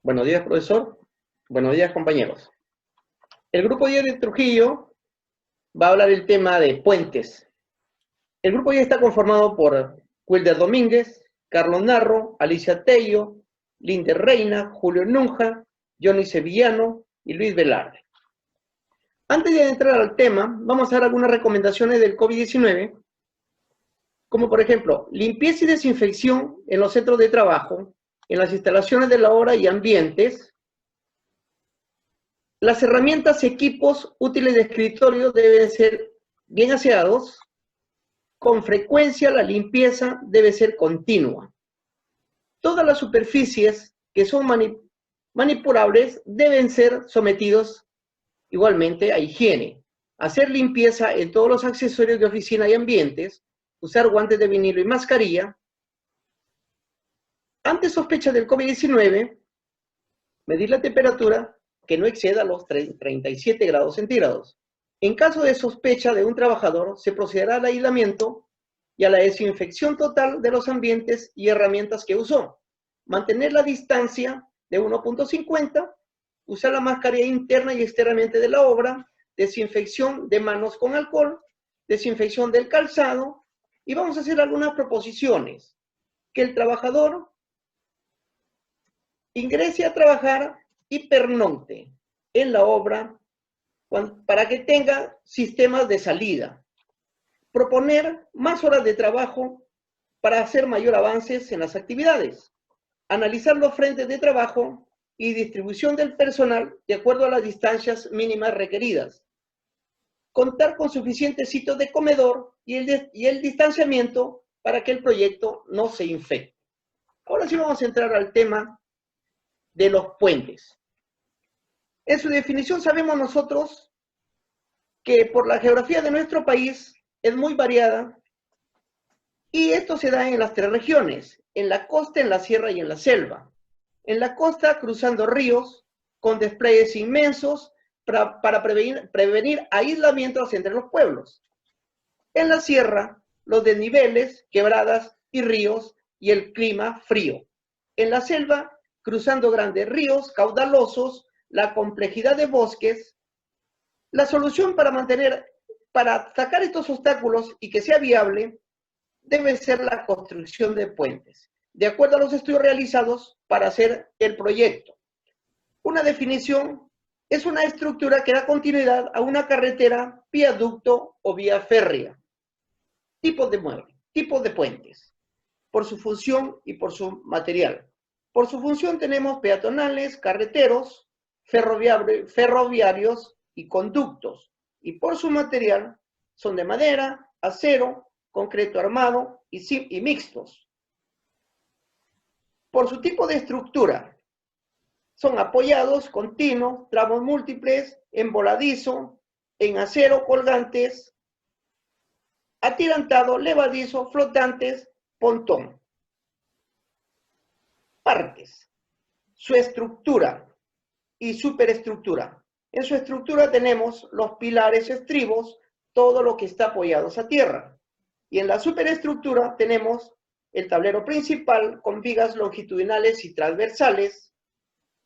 Buenos días, profesor. Buenos días, compañeros. El grupo 10 de Trujillo va a hablar el tema de puentes. El grupo 10 está conformado por Wilder Domínguez, Carlos Narro, Alicia Tello, Linder Reina, Julio Nunja, Johnny Sevillano y Luis Velarde. Antes de entrar al tema, vamos a dar algunas recomendaciones del COVID-19, como por ejemplo, limpieza y desinfección en los centros de trabajo, en las instalaciones de la obra y ambientes. Las herramientas y equipos útiles de escritorio deben ser bien aseados. Con frecuencia la limpieza debe ser continua. Todas las superficies que son manipulables deben ser sometidos igualmente a higiene. Hacer limpieza en todos los accesorios de oficina y ambientes. Usar guantes de vinilo y mascarilla. Ante sospecha del COVID-19, medir la temperatura que no exceda los 37 grados centígrados. En caso de sospecha de un trabajador, se procederá al aislamiento y a la desinfección total de los ambientes y herramientas que usó. Mantener la distancia de 1.50, usar la mascarilla interna y externamente de la obra, desinfección de manos con alcohol, desinfección del calzado, y vamos a hacer algunas proposiciones. Que el trabajador ingrese a trabajar y pernocte en la obra para que tenga sistemas de salida. Proponer más horas de trabajo para hacer mayor avances en las actividades. Analizar los frentes de trabajo y distribución del personal de acuerdo a las distancias mínimas requeridas. Contar con suficientes sitios de comedor y el distanciamiento para que el proyecto no se infecte. Ahora sí vamos a entrar al tema de los puentes. En su definición sabemos nosotros que por la geografía de nuestro país es muy variada y esto se da en las tres regiones, en la costa, en la sierra y en la selva. En la costa, cruzando ríos con despliegues inmensos para prevenir aislamientos entre los pueblos. En la sierra, los desniveles, quebradas y ríos y el clima frío. En la selva, cruzando grandes ríos caudalosos, la complejidad de bosques. La solución para sacar estos obstáculos y que sea viable debe ser la construcción de puentes, de acuerdo a los estudios realizados para hacer el proyecto. Una definición es una estructura que da continuidad a una carretera, viaducto o vía férrea. Tipos de puentes, por su función y por su material. Por su función tenemos peatonales, carreteros, ferroviarios y conductos. Y por su material son de madera, acero, concreto armado y mixtos. Por su tipo de estructura, son apoyados, continuos, tramos múltiples, en voladizo, en acero, colgantes, atirantado, levadizo, flotantes, pontón. Partes. Su estructura y superestructura. En su estructura tenemos los pilares, estribos, todo lo que está apoyado a tierra. Y en la superestructura tenemos el tablero principal con vigas longitudinales y transversales,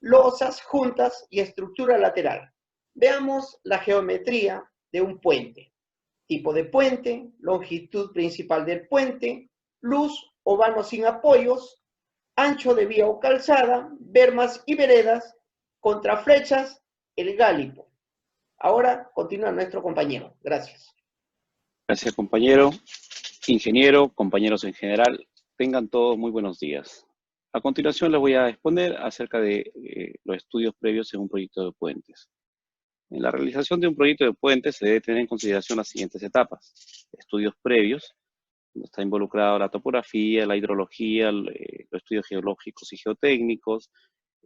losas, juntas y estructura lateral. Veamos la geometría de un puente. Tipo de puente, longitud principal del puente, luz o vano sin apoyos, ancho de vía o calzada, bermas y veredas, contraflechas, el gálipo. Ahora continúa nuestro compañero. Gracias. Gracias, compañero. Ingeniero, compañeros en general, tengan todos muy buenos días. A continuación les voy a exponer acerca de los estudios previos en un proyecto de puentes. En la realización de un proyecto de puentes se debe tener en consideración las siguientes etapas. Estudios previos, donde está involucrada la topografía, la hidrología, los estudios geológicos y geotécnicos,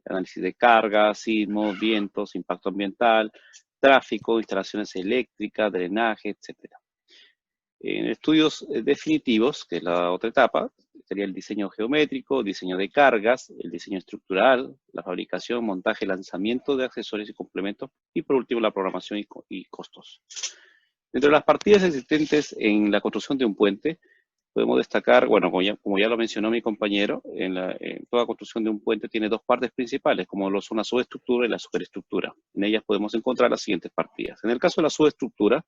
análisis de cargas, sismos, vientos, impacto ambiental, tráfico, instalaciones eléctricas, drenaje, etc. En estudios definitivos, que es la otra etapa, sería el diseño geométrico, diseño de cargas, el diseño estructural, la fabricación, montaje, lanzamiento de accesorios y complementos, y por último la programación y costos. Dentro de las partidas existentes en la construcción de un puente, podemos destacar, bueno, como ya lo mencionó mi compañero, en toda construcción de un puente tiene dos partes principales, como lo son la subestructura y la superestructura. En ellas podemos encontrar las siguientes partidas. En el caso de la subestructura,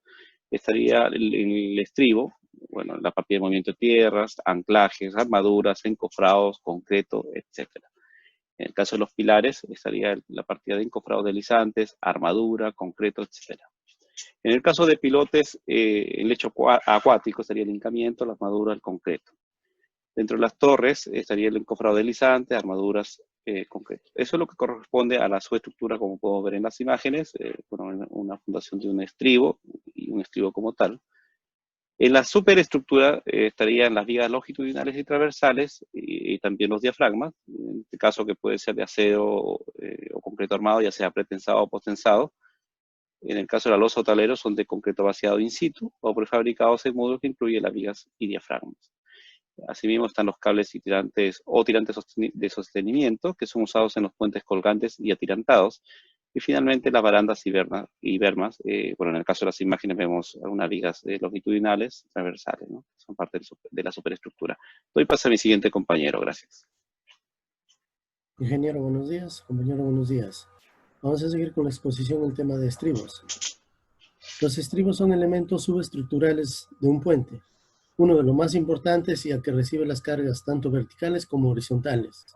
estaría el estribo, bueno, la partida de movimiento de tierras, anclajes, armaduras, encofrados, concreto, etc. En el caso de los pilares, estaría la partida de encofrados deslizantes, armadura, concreto, etc. En el caso de pilotes, el lecho acuático estaría el hincamiento, la armadura, el concreto. Dentro de las torres estaría el encofrado deslizante, armaduras, concreto. Eso es lo que corresponde a la subestructura, como podemos ver en las imágenes, bueno, una fundación de un estribo y un estribo como tal. En la superestructura estarían las vigas longitudinales y transversales y también los diafragmas, en este caso que puede ser de acero o concreto armado, ya sea pretensado o postensado. En el caso de la losa o talero son de concreto vaciado in situ o prefabricados en módulo que incluye las vigas y diafragmas. Asimismo están los cables y tirantes o tirantes de sostenimiento que son usados en los puentes colgantes y atirantados. Y finalmente las barandas y bermas. Bueno, en el caso de las imágenes vemos algunas vigas longitudinales, transversales, ¿no? Son parte de la superestructura. Doy paso a mi siguiente compañero, gracias. Ingeniero, buenos días. Compañero, buenos días. Vamos a seguir con la exposición del tema de estribos. Los estribos son elementos subestructurales de un puente, uno de los más importantes y al que recibe las cargas tanto verticales como horizontales.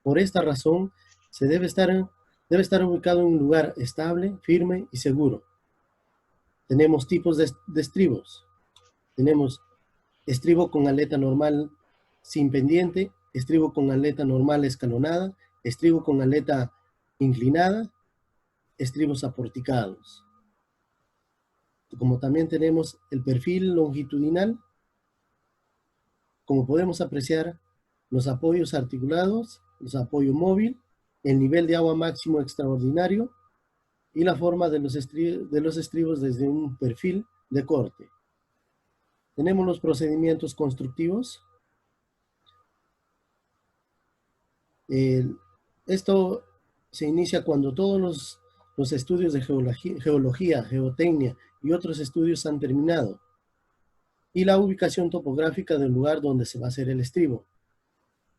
Por esta razón, debe estar ubicado en un lugar estable, firme y seguro. Tenemos tipos de estribos. Tenemos estribo con aleta normal sin pendiente, estribo con aleta normal escalonada, estribo con aleta inclinada, estribos aporticados. Como también tenemos el perfil longitudinal, como podemos apreciar, los apoyos articulados, los apoyos móvil, el nivel de agua máximo extraordinario y la forma de los estribos desde un perfil de corte. Tenemos los procedimientos constructivos. Esto se inicia cuando todos los estudios de geología, geotecnia y otros estudios han terminado, y la ubicación topográfica del lugar donde se va a hacer el estribo.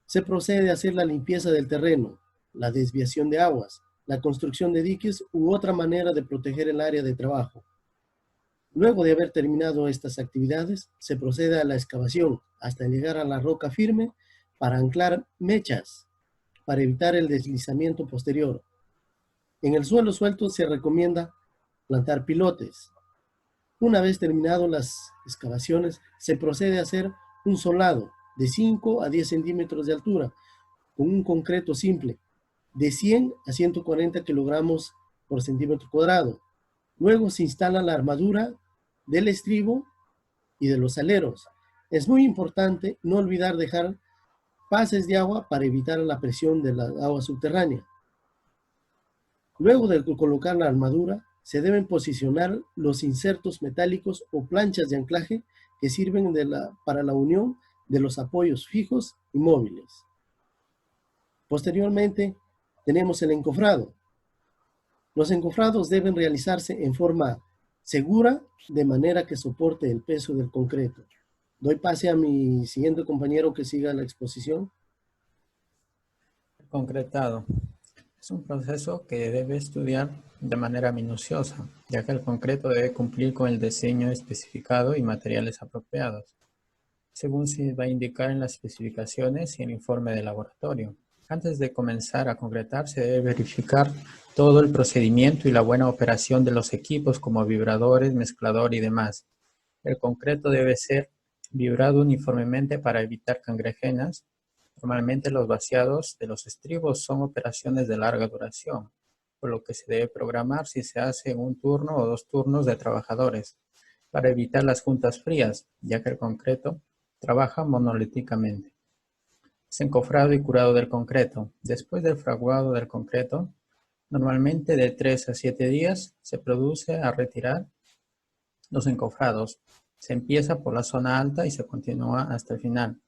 Se procede a hacer la limpieza del terreno, la desviación de aguas, la construcción de diques u otra manera de proteger el área de trabajo. Luego de haber terminado estas actividades, se procede a la excavación hasta llegar a la roca firme para anclar mechas, para evitar el deslizamiento posterior. En el suelo suelto se recomienda plantar pilotes. Una vez terminado las excavaciones, se procede a hacer un solado de 5 a 10 centímetros de altura, con un concreto simple, de 100 a 140 kilogramos por centímetro cuadrado. Luego se instala la armadura del estribo y de los aleros. Es muy importante no olvidar dejar pases de agua para evitar la presión de la agua subterránea. Luego de colocar la armadura, se deben posicionar los insertos metálicos o planchas de anclaje que sirven para la unión de los apoyos fijos y móviles. Posteriormente, tenemos el encofrado. Los encofrados deben realizarse en forma segura, de manera que soporte el peso del concreto. Doy pase a mi siguiente compañero que siga la exposición. Concretado. Es un proceso que debe estudiar de manera minuciosa, ya que el concreto debe cumplir con el diseño especificado y materiales apropiados, según se va a indicar en las especificaciones y el informe de laboratorio. Antes de comenzar a concretar, se debe verificar todo el procedimiento y la buena operación de los equipos como vibradores, mezclador y demás. El concreto debe ser vibrado uniformemente para evitar cangrejenas. Normalmente los vaciados de los estribos son operaciones de larga duración, por lo que se debe programar si se hace en un turno o 2 turnos de trabajadores, para evitar las juntas frías, ya que el concreto trabaja monolíticamente. Es encofrado y curado del concreto. Después del fraguado del concreto, normalmente de 3 a 7 días, se produce a retirar los encofrados. Se empieza por la zona alta y se continúa hasta el final.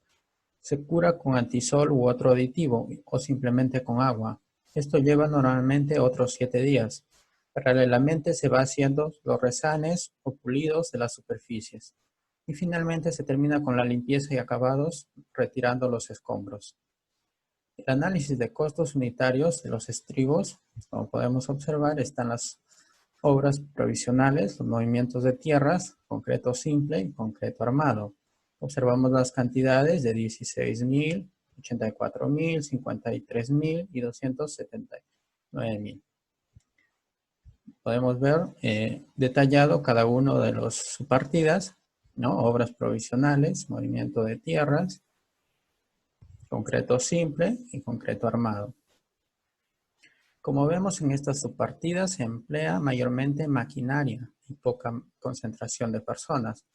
Se cura con antisol u otro aditivo o simplemente con agua. Esto lleva normalmente otros 7 días. Paralelamente se va haciendo los resanes o pulidos de las superficies. Y finalmente se termina con la limpieza y acabados, retirando los escombros. El análisis de costos unitarios de los estribos, como podemos observar, están las obras provisionales, los movimientos de tierras, concreto simple y concreto armado. Observamos las cantidades de 16.000, 84.000, 53.000 y 279.000. Podemos ver detallado cada uno de los subpartidas, ¿no? Obras provisionales, movimiento de tierras, concreto simple y concreto armado. Como vemos en estas subpartidas se emplea mayormente maquinaria y poca concentración de personas,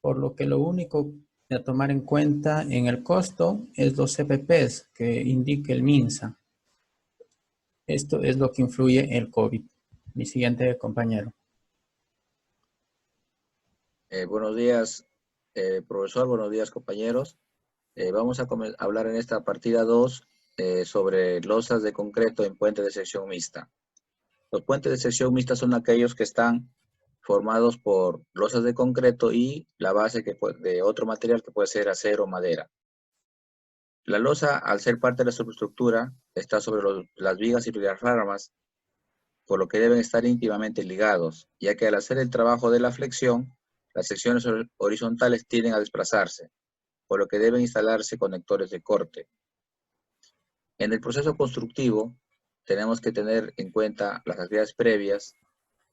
por lo que lo único a tomar en cuenta en el costo es los CPPs que indique el MINSA. Esto es lo que influye el COVID. Mi siguiente compañero. Buenos días, profesor. Buenos días, compañeros. Vamos a hablar en esta partida 2 sobre losas de concreto en puentes de sección mixta. Los puentes de sección mixta son aquellos que están formados por losas de concreto y la base de otro material que puede ser acero o madera. La losa, al ser parte de la superestructura, está sobre las vigas y plataformas, por lo que deben estar íntimamente ligados, ya que al hacer el trabajo de la flexión, las secciones horizontales tienden a desplazarse, por lo que deben instalarse conectores de corte. En el proceso constructivo, tenemos que tener en cuenta las actividades previas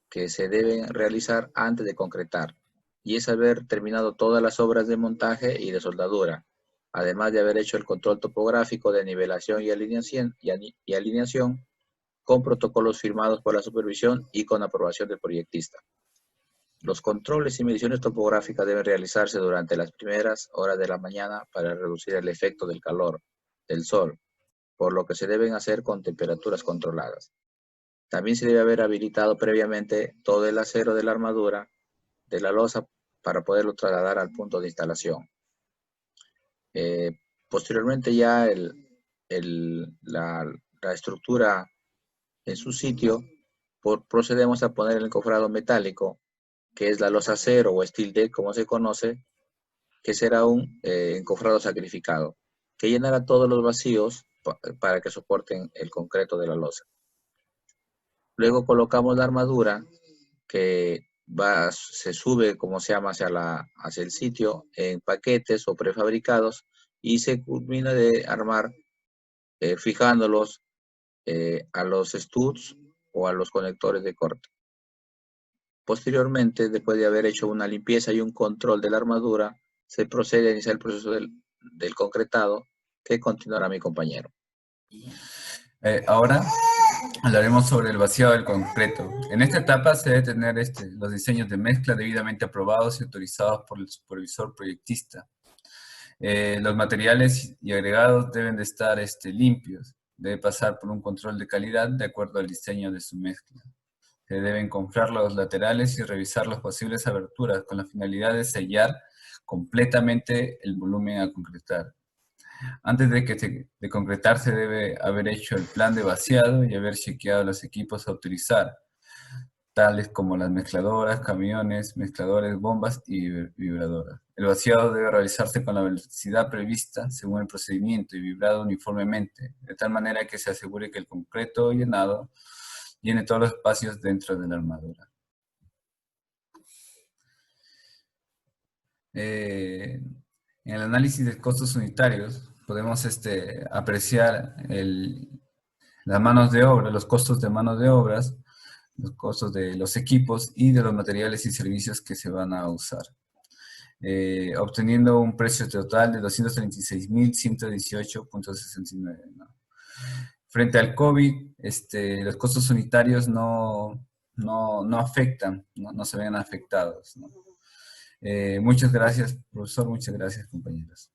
que se deben realizar antes de concretar, y es haber terminado todas las obras de montaje y de soldadura, además de haber hecho el control topográfico de nivelación y alineación con protocolos firmados por la supervisión y con aprobación del proyectista. Los controles y mediciones topográficas deben realizarse durante las primeras horas de la mañana para reducir el efecto del calor del sol, por lo que se deben hacer con temperaturas controladas. También se debe haber habilitado previamente todo el acero de la armadura de la losa para poderlo trasladar al punto de instalación. Posteriormente ya la estructura en su sitio, procedemos a poner el encofrado metálico, que es la losa acero o steel deck como se conoce, que será un encofrado sacrificado, que llenará todos los vacíos para que soporten el concreto de la losa. Luego colocamos la armadura que se sube, como se llama, hacia el sitio en paquetes o prefabricados y se culmina de armar fijándolos a los studs o a los conectores de corte. Posteriormente, después de haber hecho una limpieza y un control de la armadura, se procede a iniciar el proceso del concretado que continuará mi compañero. Ahora hablaremos sobre el vaciado del concreto. En esta etapa se debe tener los diseños de mezcla debidamente aprobados y autorizados por el supervisor proyectista. Los materiales y agregados deben de estar limpios. Debe pasar por un control de calidad de acuerdo al diseño de su mezcla. Se deben conflar los laterales y revisar las posibles aberturas con la finalidad de sellar completamente el volumen a concretar. Antes de concretar se debe haber hecho el plan de vaciado y haber chequeado los equipos a utilizar, tales como las mezcladoras, camiones, mezcladores, bombas y vibradoras. El vaciado debe realizarse con la velocidad prevista según el procedimiento y vibrado uniformemente, de tal manera que se asegure que el concreto llenado llene todos los espacios dentro de la armadura. En el análisis de costos unitarios podemos apreciar las manos de obra, los costos de manos de obras, los costos de los equipos y de los materiales y servicios que se van a usar, obteniendo un precio total de 236.118.69, ¿no? Frente al COVID, los costos unitarios no afectan, no se ven afectados, ¿no? Muchas gracias, profesor, muchas gracias, compañeros.